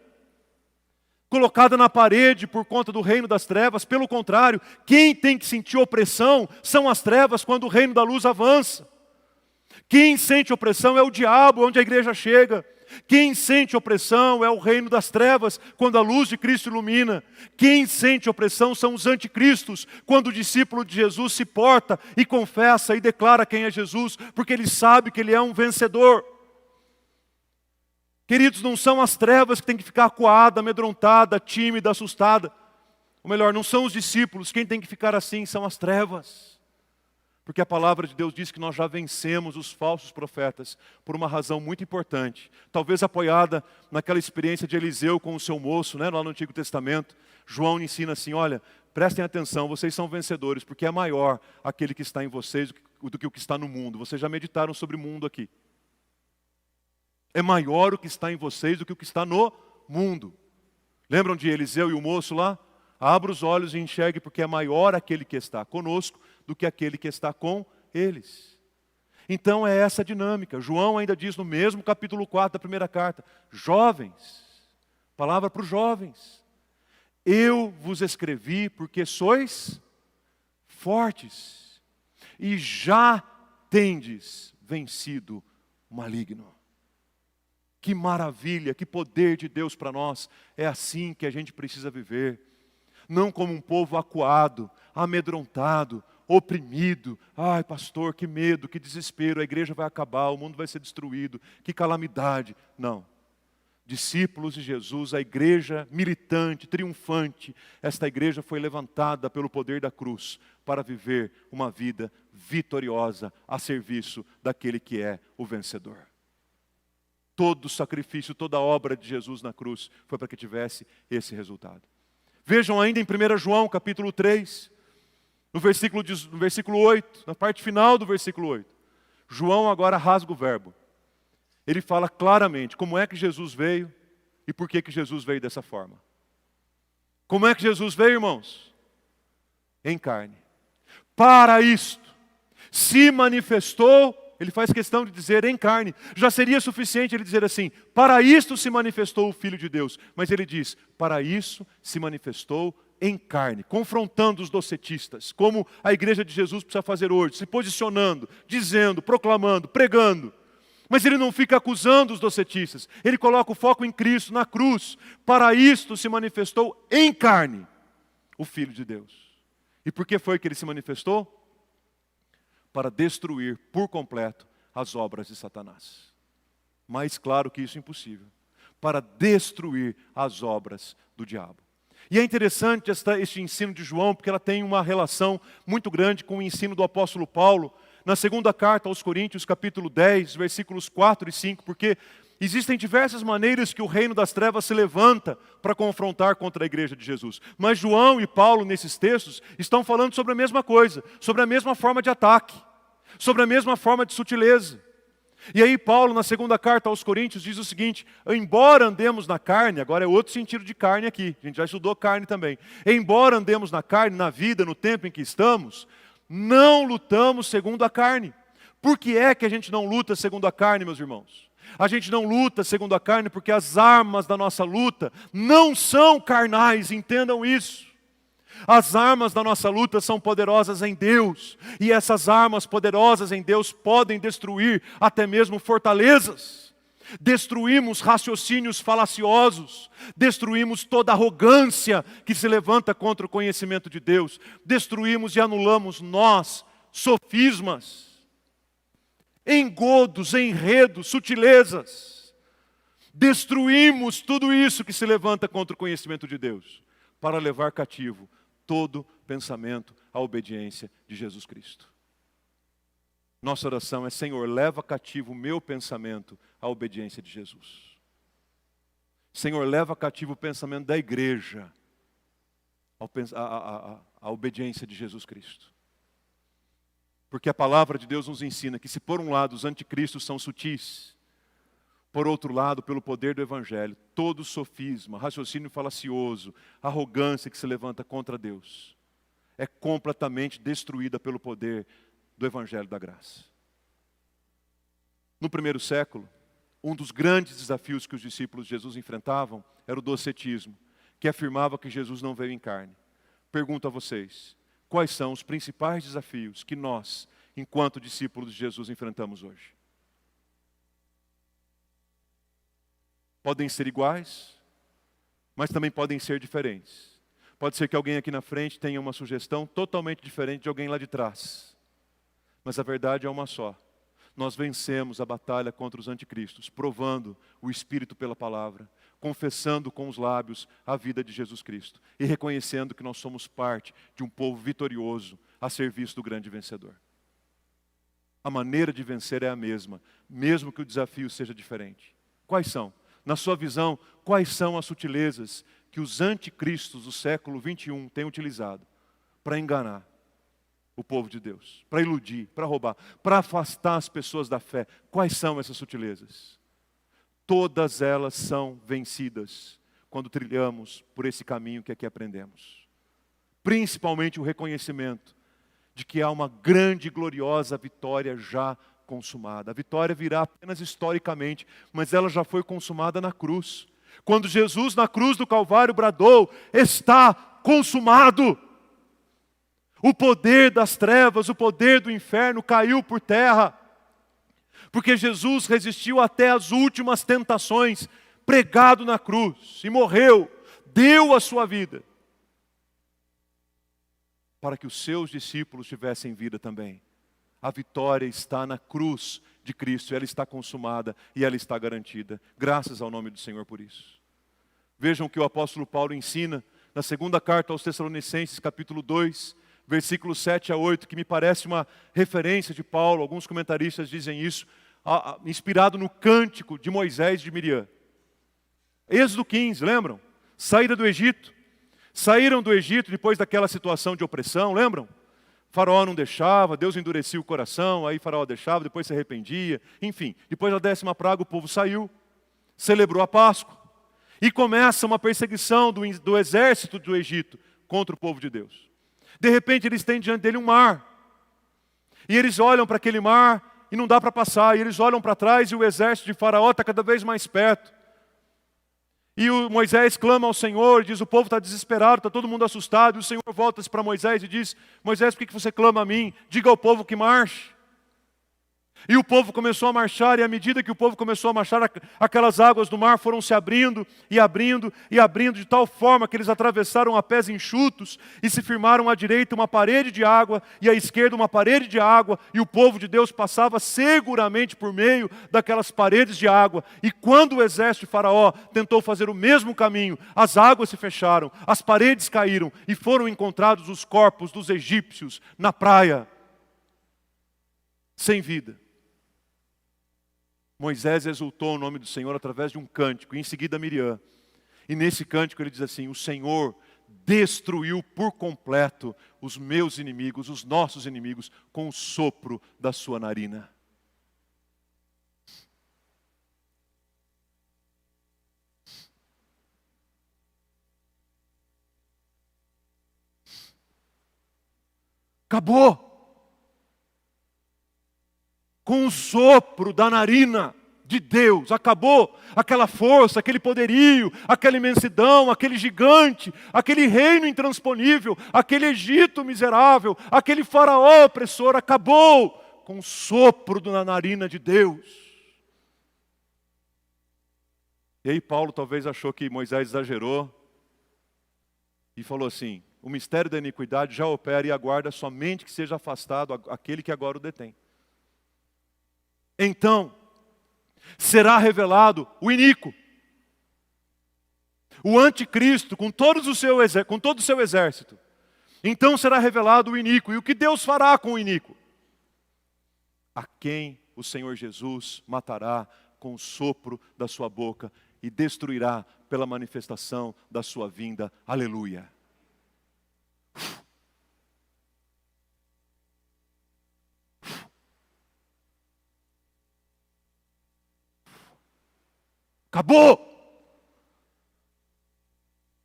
colocada na parede por conta do reino das trevas. Pelo contrário, quem tem que sentir opressão são as trevas quando o reino da luz avança. Quem sente opressão é o diabo, onde a igreja chega. Quem sente opressão é o reino das trevas, quando a luz de Cristo ilumina. Quem sente opressão são os anticristos, quando o discípulo de Jesus se porta e confessa e declara quem é Jesus, porque ele sabe que ele é um vencedor. Queridos, não são as trevas que tem que ficar acuada, amedrontada, tímida, assustada. Ou melhor, não são os discípulos, quem tem que ficar assim são as trevas. Porque a palavra de Deus diz que nós já vencemos os falsos profetas por uma razão muito importante. Talvez apoiada naquela experiência de Eliseu com o seu moço, né, lá no Antigo Testamento. João ensina assim, olha, prestem atenção, vocês são vencedores, porque é maior aquele que está em vocês do que o que está no mundo. Vocês já meditaram sobre o mundo aqui. É maior o que está em vocês do que o que está no mundo. Lembram de Eliseu e o moço lá? Abra os olhos e enxergue, porque é maior aquele que está conosco do que aquele que está com eles. Então é essa a dinâmica. João ainda diz no mesmo capítulo 4 da primeira carta, jovens, palavra para os jovens, eu vos escrevi porque sois fortes e já tendes vencido o maligno. Que maravilha, que poder de Deus para nós. É assim que a gente precisa viver. Não como um povo acuado, amedrontado, oprimido. Ai, pastor, que medo, que desespero, a igreja vai acabar, o mundo vai ser destruído, que calamidade. Não. Discípulos de Jesus, a igreja militante, triunfante, esta igreja foi levantada pelo poder da cruz para viver uma vida vitoriosa a serviço daquele que é o vencedor. Todo o sacrifício, toda a obra de Jesus na cruz foi para que tivesse esse resultado. Vejam ainda em 1 João, capítulo 3, no versículo 8, na parte final do versículo 8. João agora rasga o verbo. Ele fala claramente como é que Jesus veio e por que Jesus veio dessa forma. Como é que Jesus veio, irmãos? Em carne. Para isto, se manifestou. Ele faz questão de dizer em carne. Já seria suficiente ele dizer assim, para isto se manifestou o Filho de Deus. Mas ele diz, para isso se manifestou em carne, confrontando os docetistas, como a igreja de Jesus precisa fazer hoje, se posicionando, dizendo, proclamando, pregando. Mas ele não fica acusando os docetistas, ele coloca o foco em Cristo, na cruz. Para isto se manifestou em carne o Filho de Deus. E por que foi que ele se manifestou? Para destruir por completo as obras de Satanás. Mais claro que isso é impossível. Para destruir as obras do diabo. E é interessante este ensino de João, porque ela tem uma relação muito grande com o ensino do apóstolo Paulo, na segunda carta aos Coríntios, capítulo 10, versículos 4 e 5, porque existem diversas maneiras que o reino das trevas se levanta para confrontar contra a igreja de Jesus. Mas João e Paulo, nesses textos, estão falando sobre a mesma coisa, sobre a mesma forma de ataque, sobre a mesma forma de sutileza. E aí Paulo, na segunda carta aos Coríntios, diz o seguinte, embora andemos na carne, agora é outro sentido de carne aqui, a gente já estudou carne também. Embora andemos na carne, na vida, no tempo em que estamos, não lutamos segundo a carne. Por que é que a gente não luta segundo a carne, meus irmãos? A gente não luta segundo a carne porque as armas da nossa luta não são carnais, entendam isso. As armas da nossa luta são poderosas em Deus. E essas armas poderosas em Deus podem destruir até mesmo fortalezas. Destruímos raciocínios falaciosos. Destruímos toda arrogância que se levanta contra o conhecimento de Deus. Destruímos e anulamos nós, sofismas, engodos, enredos, sutilezas. Destruímos tudo isso que se levanta contra o conhecimento de Deus, para levar cativo todo pensamento à obediência de Jesus Cristo. Nossa oração é, Senhor, leva cativo o meu pensamento à obediência de Jesus. Senhor, leva cativo o pensamento da igreja à obediência de Jesus Cristo. Porque a palavra de Deus nos ensina que se por um lado os anticristos são sutis, por outro lado, pelo poder do Evangelho, todo sofisma, raciocínio falacioso, arrogância que se levanta contra Deus, é completamente destruída pelo poder do Evangelho da graça. No primeiro século, um dos grandes desafios que os discípulos de Jesus enfrentavam era o docetismo, que afirmava que Jesus não veio em carne. Pergunto a vocês, quais são os principais desafios que nós, enquanto discípulos de Jesus, enfrentamos hoje? Podem ser iguais, mas também podem ser diferentes. Pode ser que alguém aqui na frente tenha uma sugestão totalmente diferente de alguém lá de trás. Mas a verdade é uma só. Nós vencemos a batalha contra os anticristos, provando o Espírito pela palavra, confessando com os lábios a vida de Jesus Cristo e reconhecendo que nós somos parte de um povo vitorioso a serviço do grande vencedor. A maneira de vencer é a mesma, mesmo que o desafio seja diferente. Quais são? Na sua visão, quais são as sutilezas que os anticristos do século 21 têm utilizado para enganar o povo de Deus, para iludir, para roubar, para afastar as pessoas da fé? Quais são essas sutilezas? Todas elas são vencidas quando trilhamos por esse caminho que aqui aprendemos. Principalmente o reconhecimento de que há uma grande e gloriosa vitória já consumada. A vitória virá apenas historicamente, mas ela já foi consumada na cruz. Quando Jesus na cruz do Calvário bradou: está consumado. O poder das trevas, o poder do inferno caiu por terra. Porque Jesus resistiu até as últimas tentações, pregado na cruz, e morreu, deu a sua vida, para que os seus discípulos tivessem vida também. A vitória está na cruz de Cristo, ela está consumada e ela está garantida. Graças ao nome do Senhor por isso. Vejam o que o apóstolo Paulo ensina na segunda carta aos Tessalonicenses, capítulo 2, versículos 7 a 8, que me parece uma referência de Paulo. Alguns comentaristas dizem isso, inspirado no cântico de Moisés e de Miriam. Êxodo 15, lembram? Saída do Egito. Saíram do Egito depois daquela situação de opressão, lembram? Faraó não deixava, Deus endurecia o coração, aí Faraó deixava, depois se arrependia. Enfim, depois da 10ª praga o povo saiu, celebrou a Páscoa. E começa uma perseguição do exército do Egito contra o povo de Deus. De repente eles têm diante dele um mar. E eles olham para aquele mar e não dá para passar. E eles olham para trás e o exército de Faraó está cada vez mais perto. E o Moisés clama ao Senhor, diz: o povo está desesperado, está todo mundo assustado. E o Senhor volta-se para Moisés e diz: Moisés, por que você clama a mim? Diga ao povo que marche. E o povo começou a marchar, e à medida que o povo começou a marchar, aquelas águas do mar foram se abrindo, e abrindo, e abrindo, de tal forma que eles atravessaram a pés enxutos, e se firmaram à direita uma parede de água, e à esquerda uma parede de água, e o povo de Deus passava seguramente por meio daquelas paredes de água. E quando o exército de Faraó tentou fazer o mesmo caminho, as águas se fecharam, as paredes caíram, e foram encontrados os corpos dos egípcios na praia, sem vida. Moisés exultou o nome do Senhor através de um cântico, e em seguida Miriam. E nesse cântico ele diz assim: o Senhor destruiu por completo os meus inimigos, os nossos inimigos, com o sopro da sua narina. Acabou. Com o sopro da narina de Deus, acabou aquela força, aquele poderio, aquela imensidão, aquele gigante, aquele reino intransponível, aquele Egito miserável, aquele Faraó opressor. Acabou com o sopro da narina de Deus. E aí Paulo talvez achou que Moisés exagerou e falou assim: o mistério da iniquidade já opera e aguarda somente que seja afastado aquele que agora o detém. Então será revelado o iníquo, o anticristo, com todo o seu exército. Então será revelado o iníquo. E o que Deus fará com o iníquo? A quem o Senhor Jesus matará com o sopro da sua boca e destruirá pela manifestação da sua vinda. Aleluia. Acabou!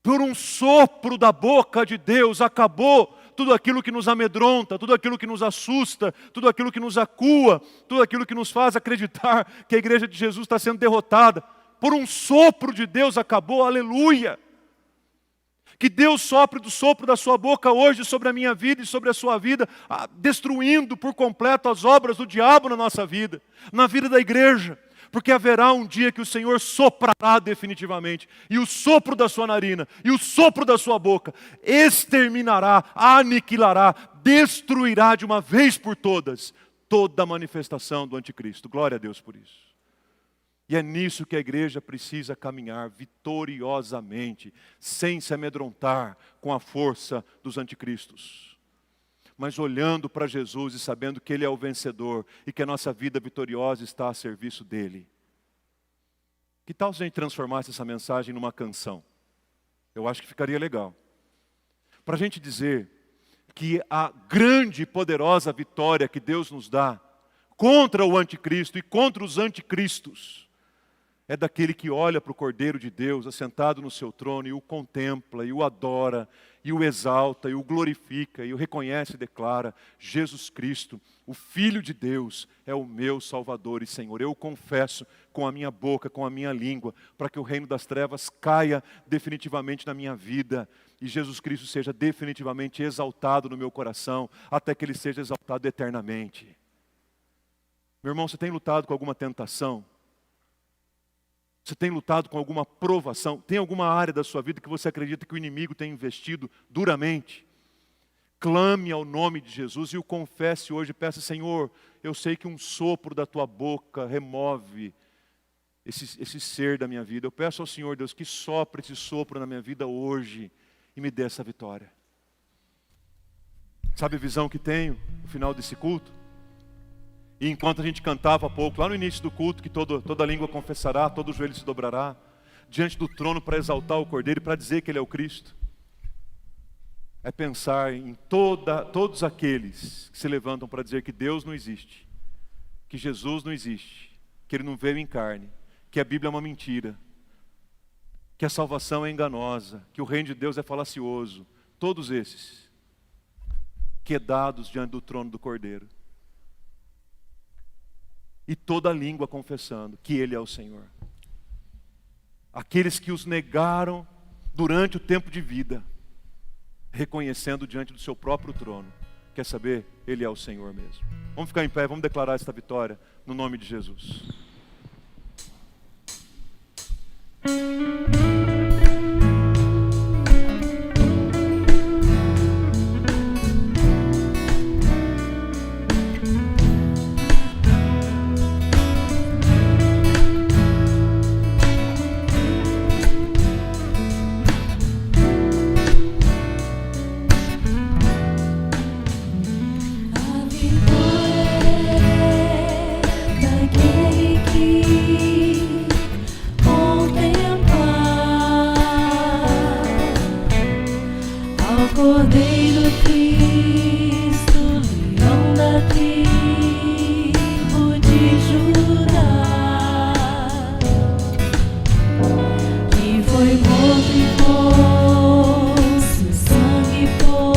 Por um sopro da boca de Deus, acabou tudo aquilo que nos amedronta, tudo aquilo que nos assusta, tudo aquilo que nos acua, tudo aquilo que nos faz acreditar que a igreja de Jesus está sendo derrotada. Por um sopro de Deus acabou, aleluia! Que Deus sopre do sopro da sua boca hoje sobre a minha vida e sobre a sua vida, destruindo por completo as obras do diabo na nossa vida, na vida da igreja. Porque haverá um dia que o Senhor soprará definitivamente, e o sopro da sua narina, e o sopro da sua boca, exterminará, aniquilará, destruirá de uma vez por todas, toda a manifestação do anticristo. Glória a Deus por isso. E é nisso que a igreja precisa caminhar vitoriosamente, sem se amedrontar com a força dos anticristos, mas olhando para Jesus e sabendo que Ele é o vencedor e que a nossa vida vitoriosa está a serviço dEle. Que tal se a gente transformasse essa mensagem numa canção? Eu acho que ficaria legal. Para a gente dizer que a grande e poderosa vitória que Deus nos dá contra o anticristo e contra os anticristos é daquele que olha para o Cordeiro de Deus assentado no seu trono e o contempla, e o adora, e o exalta, e o glorifica, e o reconhece e declara: Jesus Cristo, o Filho de Deus, é o meu Salvador e Senhor. Eu o confesso com a minha boca, com a minha língua, para que o reino das trevas caia definitivamente na minha vida, e Jesus Cristo seja definitivamente exaltado no meu coração, até que Ele seja exaltado eternamente. Meu irmão, você tem lutado com alguma tentação? Você tem lutado com alguma provação? Tem alguma área da sua vida que você acredita que o inimigo tem investido duramente? Clame ao nome de Jesus e o confesse hoje. Peça: Senhor, eu sei que um sopro da tua boca remove esse ser da minha vida. Eu peço ao Senhor, Deus, que sopre esse sopro na minha vida hoje e me dê essa vitória. Sabe a visão que tenho no final desse culto? E enquanto a gente cantava há pouco, lá no início do culto, que toda língua confessará, todo joelho se dobrará, diante do trono para exaltar o Cordeiro e para dizer que Ele é o Cristo. É pensar em todos aqueles que se levantam para dizer que Deus não existe, que Jesus não existe, que Ele não veio em carne, que a Bíblia é uma mentira, que a salvação é enganosa, que o reino de Deus é falacioso. Todos esses quedados diante do trono do Cordeiro. E toda língua confessando que Ele é o Senhor. Aqueles que os negaram durante o tempo de vida, reconhecendo diante do seu próprio trono. Quer saber? Ele é o Senhor mesmo. Vamos ficar em pé, vamos declarar esta vitória no nome de Jesus. Cordeiro Cristo, leão da tribo de Judá, que foi morto e pôs-se sangue por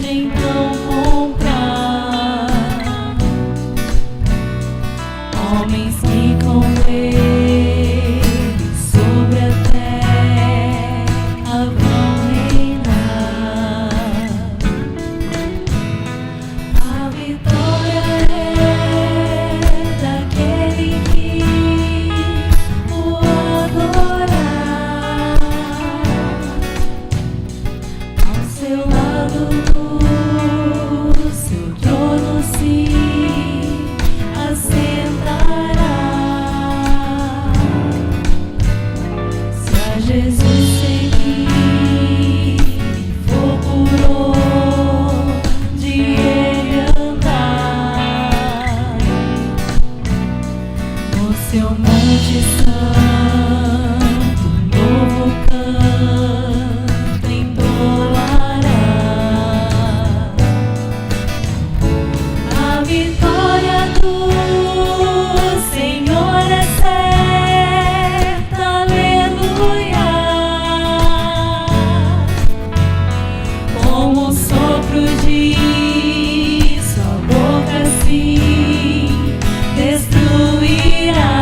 então comprar homens que com Ele sobre a terra vão reinar. A vitória é daquele que o adorar. Ao seu lado no seu trono se assentará. Se a Jesus seguir e for por onde Ele andar, no seu monte santo, novo canto entoará. A vitória do Senhor é certa, aleluia. Como o sopro de sua boca se destruirá.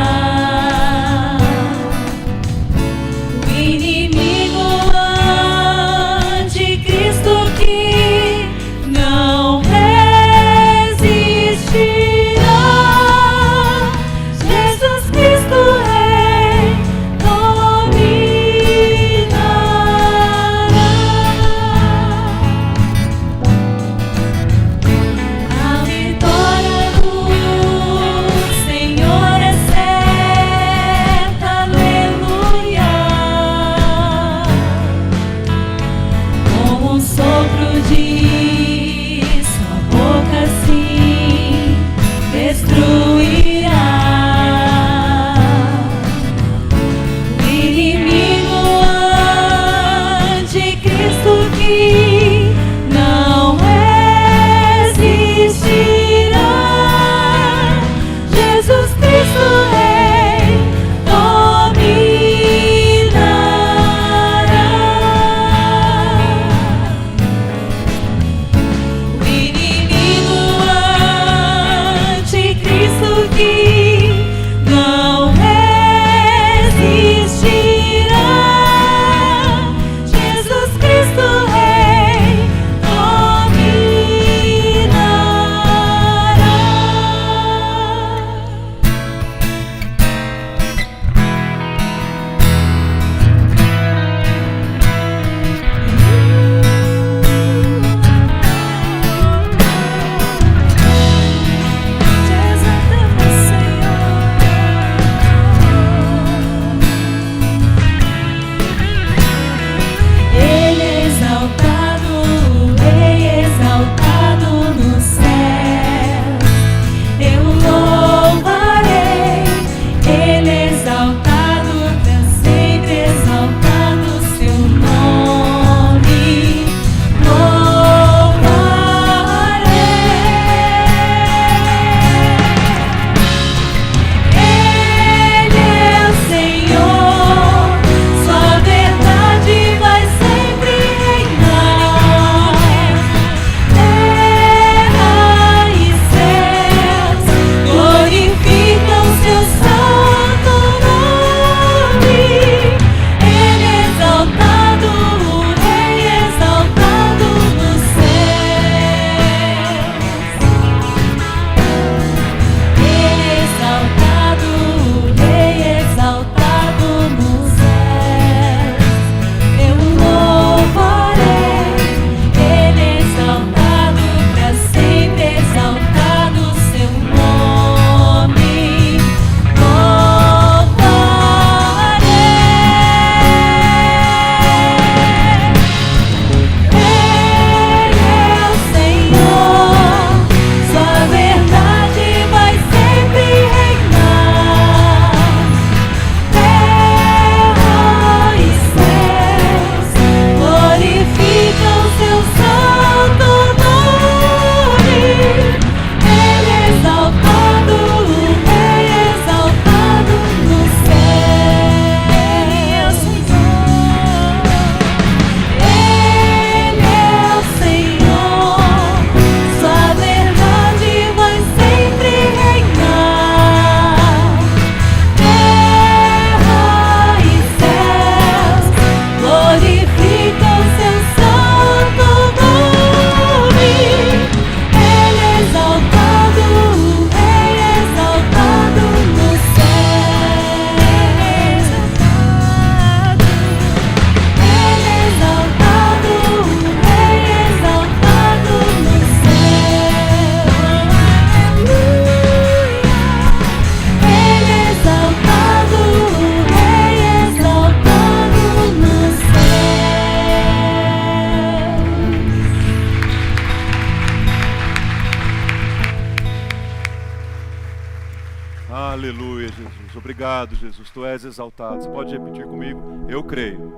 Aleluia, Jesus. Obrigado, Jesus. Tu és exaltado. Você pode repetir comigo? Eu creio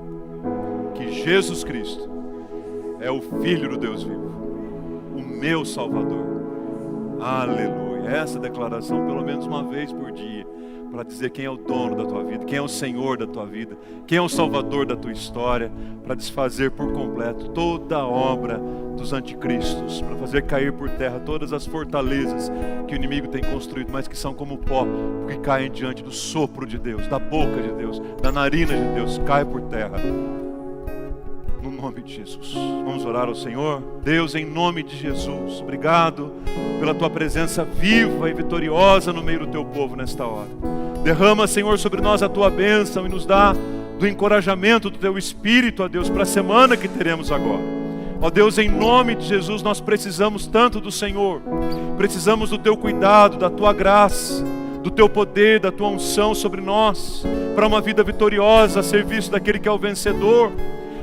que Jesus Cristo é o Filho do Deus vivo, o meu Salvador. Aleluia. Essa declaração pelo menos uma vez por dia, para dizer quem é o dono da tua vida, quem é o Senhor da tua vida, quem é o Salvador da tua história, para desfazer por completo toda a obra dos anticristos, para fazer cair por terra todas as fortalezas que o inimigo tem construído, mas que são como pó, porque caem diante do sopro de Deus, da boca de Deus, da narina de Deus, cai por terra. No nome de Jesus. Vamos orar ao Senhor. Deus, em nome de Jesus, obrigado pela tua presença viva e vitoriosa no meio do teu povo nesta hora. Derrama, Senhor, sobre nós a tua bênção e nos dá do encorajamento do teu Espírito, ó Deus, para a semana que teremos agora. Ó Deus, em nome de Jesus, nós precisamos tanto do Senhor, precisamos do teu cuidado, da tua graça, do teu poder, da tua unção sobre nós, para uma vida vitoriosa a serviço daquele que é o vencedor.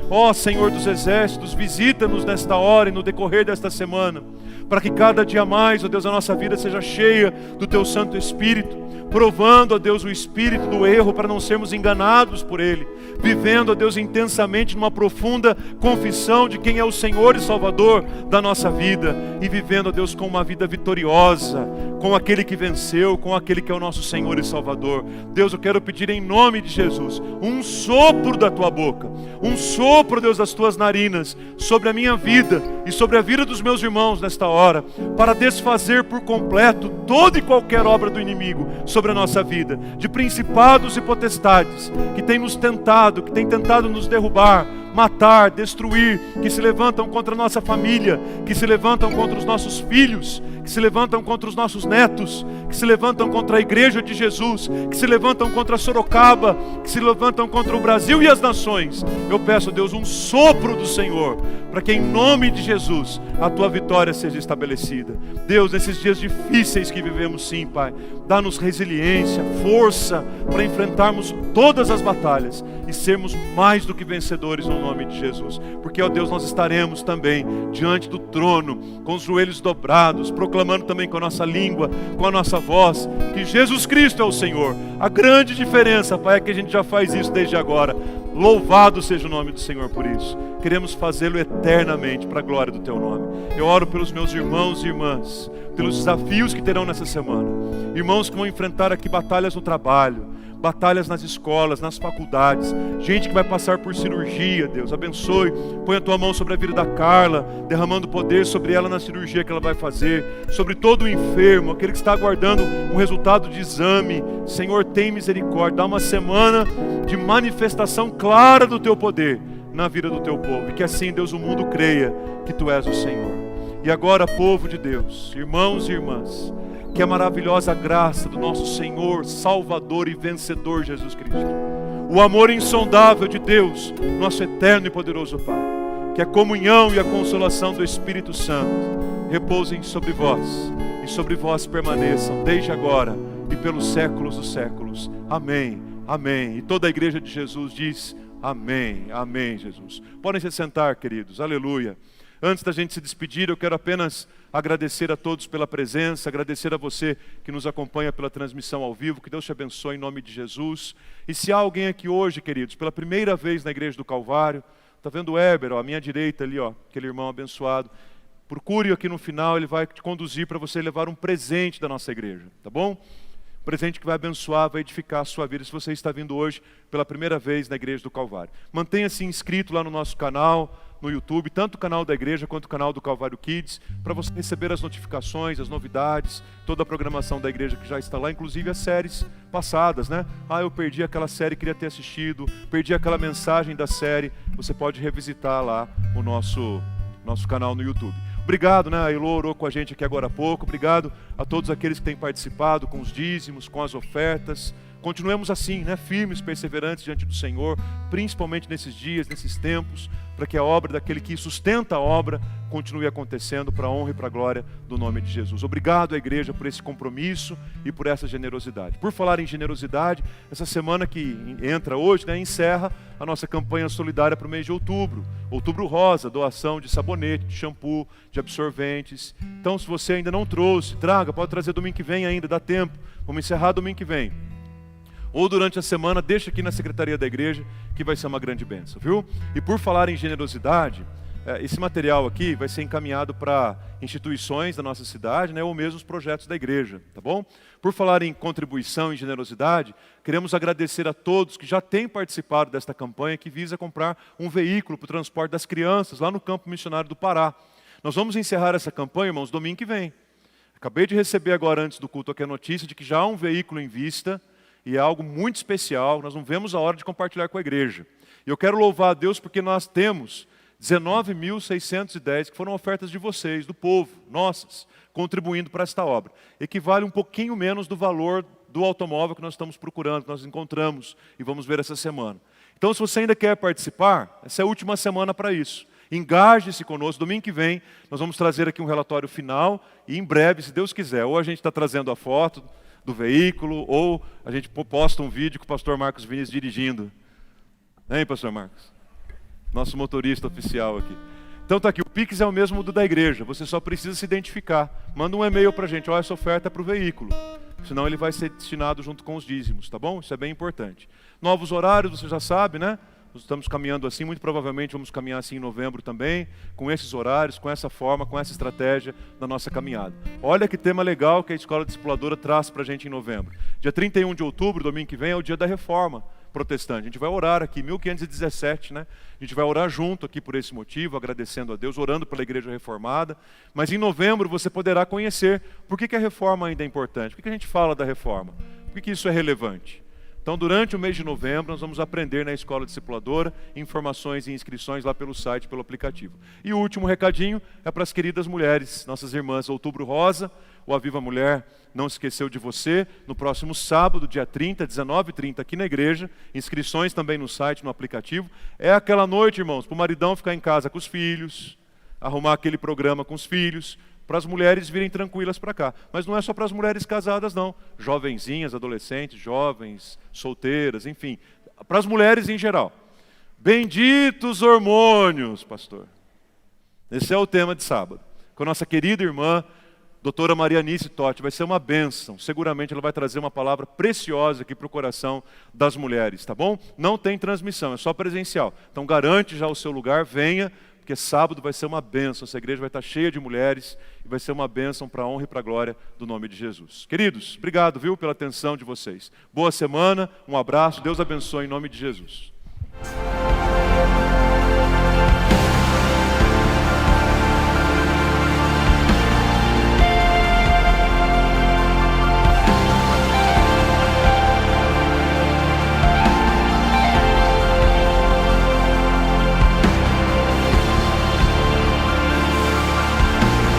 Ó Senhor dos exércitos, visita-nos nesta hora e no decorrer desta semana, para que cada dia mais, ó Deus, a nossa vida seja cheia do teu Santo Espírito, provando, ó Deus, o espírito do erro para não sermos enganados por ele, vivendo, ó Deus, intensamente numa profunda confissão de quem é o Senhor e Salvador da nossa vida, e vivendo, ó Deus, com uma vida vitoriosa, com aquele que venceu, com aquele que é o nosso Senhor e Salvador. Deus, eu quero pedir em nome de Jesus, um sopro da tua boca, um sopro, Deus, das tuas narinas, sobre a minha vida e sobre a vida dos meus irmãos nesta hora, para desfazer por completo toda e qualquer obra do inimigo sobre a nossa vida, de principados e potestades que tem nos tentado, que tem tentado nos derrubar, matar, destruir, que se levantam contra a nossa família, que se levantam contra os nossos filhos, que se levantam contra os nossos netos, que se levantam contra a igreja de Jesus, que se levantam contra Sorocaba, que se levantam contra o Brasil e as nações. Eu peço, Deus, um sopro do Senhor, para que em nome de Jesus a tua vitória seja estabelecida. Deus, nesses dias difíceis que vivemos, sim, Pai, dá-nos resiliência, força para enfrentarmos todas as batalhas e sermos mais do que vencedores no nome de Jesus. Porque, ó Deus, nós estaremos também diante do trono, com os joelhos dobrados, proclamando também com a nossa língua, com a nossa voz, que Jesus Cristo é o Senhor. A grande diferença, Pai, é que a gente já faz isso desde agora. Louvado seja o nome do Senhor por isso. Queremos fazê-lo eternamente para a glória do teu nome. Eu oro pelos meus irmãos e irmãs, pelos desafios que terão nessa semana. Irmãos que vão enfrentar aqui batalhas no trabalho, batalhas nas escolas, nas faculdades, gente que vai passar por cirurgia. Deus, abençoe, põe a tua mão sobre a vida da Carla, derramando poder sobre ela na cirurgia que ela vai fazer, sobre todo o enfermo, aquele que está aguardando um resultado de exame. Senhor, tem misericórdia, dá uma semana de manifestação clara do teu poder na vida do teu povo, e que assim, Deus, o mundo creia que tu és o Senhor. E agora, povo de Deus, irmãos e irmãs, que a maravilhosa graça do nosso Senhor, Salvador e Vencedor Jesus Cristo, o amor insondável de Deus, nosso eterno e poderoso Pai, que a comunhão e a consolação do Espírito Santo repousem sobre vós, e sobre vós permaneçam desde agora e pelos séculos dos séculos. Amém, amém. E toda a igreja de Jesus diz amém, amém, Jesus. Podem se sentar, queridos, aleluia. Antes da gente se despedir, eu quero apenas agradecer a todos pela presença, agradecer a você que nos acompanha pela transmissão ao vivo, que Deus te abençoe em nome de Jesus. E se há alguém aqui hoje, queridos, pela primeira vez na Igreja do Calvário, está vendo o Heber, ó, à minha direita ali, ó, aquele irmão abençoado, procure aqui no final, ele vai te conduzir para você levar um presente da nossa igreja, tá bom? Um presente que vai abençoar, vai edificar a sua vida, se você está vindo hoje pela primeira vez na Igreja do Calvário. Mantenha-se inscrito lá no nosso canal, no YouTube, tanto o canal da igreja quanto o canal do Calvário Kids, para você receber as notificações, as novidades, toda a programação da igreja que já está lá, inclusive as séries passadas, né? Ah, eu perdi aquela série, queria ter assistido, perdi aquela mensagem da série, você pode revisitar lá o nosso canal no YouTube. Obrigado, né? A Elô orou com a gente aqui agora há pouco. Obrigado a todos aqueles que têm participado com os dízimos, com as ofertas. Continuemos assim, né? Firmes, perseverantes diante do Senhor, principalmente nesses dias, nesses tempos. para que a obra daquele que sustenta a obra continue acontecendo para a honra e para a glória do nome de Jesus. Obrigado à igreja por esse compromisso e por essa generosidade. Por falar em generosidade, essa semana que entra hoje, encerra a nossa campanha solidária para o mês de outubro. Outubro Rosa, doação de sabonete, de shampoo, de absorventes. Então, se você ainda não trouxe, traga, pode trazer domingo que vem ainda, dá tempo. Vamos encerrar domingo que vem. Ou durante a semana, deixa aqui na secretaria da igreja, que vai ser uma grande bênção, viu? E por falar em generosidade, esse material aqui vai ser encaminhado para instituições da nossa cidade, ou mesmo os projetos da igreja, tá bom? Por falar em contribuição e generosidade, queremos agradecer a todos que já têm participado desta campanha que visa comprar um veículo para o transporte das crianças lá no campo missionário do Pará. Nós vamos encerrar essa campanha, irmãos, domingo que vem. Acabei de receber agora, antes do culto, aqui a notícia de que já há um veículo em vista, e é algo muito especial, nós não vemos a hora de compartilhar com a igreja. E eu quero louvar a Deus porque nós temos 19.610 que foram ofertas de vocês, do povo, nossas, contribuindo para esta obra. Equivale um pouquinho menos do valor do automóvel que nós estamos procurando, que nós encontramos e vamos ver essa semana. Então, se você ainda quer participar, essa é a última semana para isso. Engaje-se conosco, domingo que vem nós vamos trazer aqui um relatório final e em breve, se Deus quiser, ou a gente está trazendo a foto do veículo, ou a gente posta um vídeo com o pastor Marcos Vinícius dirigindo. Hein, pastor Marcos? Nosso motorista oficial aqui. Então tá aqui, o Pix é o mesmo do da igreja, você só precisa se identificar. Manda um e-mail pra gente, essa oferta é para o veículo. Senão ele vai ser destinado junto com os dízimos, tá bom? Isso é bem importante. Novos horários, você já sabe, né? Nós estamos caminhando assim, muito provavelmente vamos caminhar assim em novembro também, com esses horários, com essa forma, com essa estratégia da nossa caminhada. Olha que tema legal que a Escola Discipuladora traz para a gente em novembro. Dia 31 de outubro, domingo que vem, é o dia da Reforma Protestante. A gente vai orar aqui, 1517, né? A gente vai orar junto aqui por esse motivo, agradecendo a Deus, orando pela Igreja Reformada. Mas em novembro você poderá conhecer por que a reforma ainda é importante, por que a gente fala da reforma, por que isso é relevante. Então, durante o mês de novembro, nós vamos aprender na Escola Discipuladora informações e inscrições lá pelo site, pelo aplicativo. E o último recadinho é para as queridas mulheres, nossas irmãs. Outubro Rosa, o Aviva Mulher não esqueceu de você. No próximo sábado, dia 30, 19h30, aqui na igreja. Inscrições também no site, no aplicativo. É aquela noite, irmãos, para o maridão ficar em casa com os filhos, arrumar aquele programa com os filhos, para as mulheres virem tranquilas para cá. Mas não é só para as mulheres casadas, não. Jovenzinhas, adolescentes, jovens, solteiras, enfim. Para as mulheres em geral. Benditos hormônios, pastor. Esse é o tema de sábado. Com a nossa querida irmã, doutora Marianice Totti. Vai ser uma bênção. Seguramente ela vai trazer uma palavra preciosa aqui para o coração das mulheres, tá bom? Não tem transmissão, é só presencial. Então garante já o seu lugar, venha, porque sábado vai ser uma bênção, essa igreja vai estar cheia de mulheres e vai ser uma bênção para a honra e para a glória do nome de Jesus. Queridos, obrigado, viu, pela atenção de vocês. Boa semana, um abraço, Deus abençoe em nome de Jesus.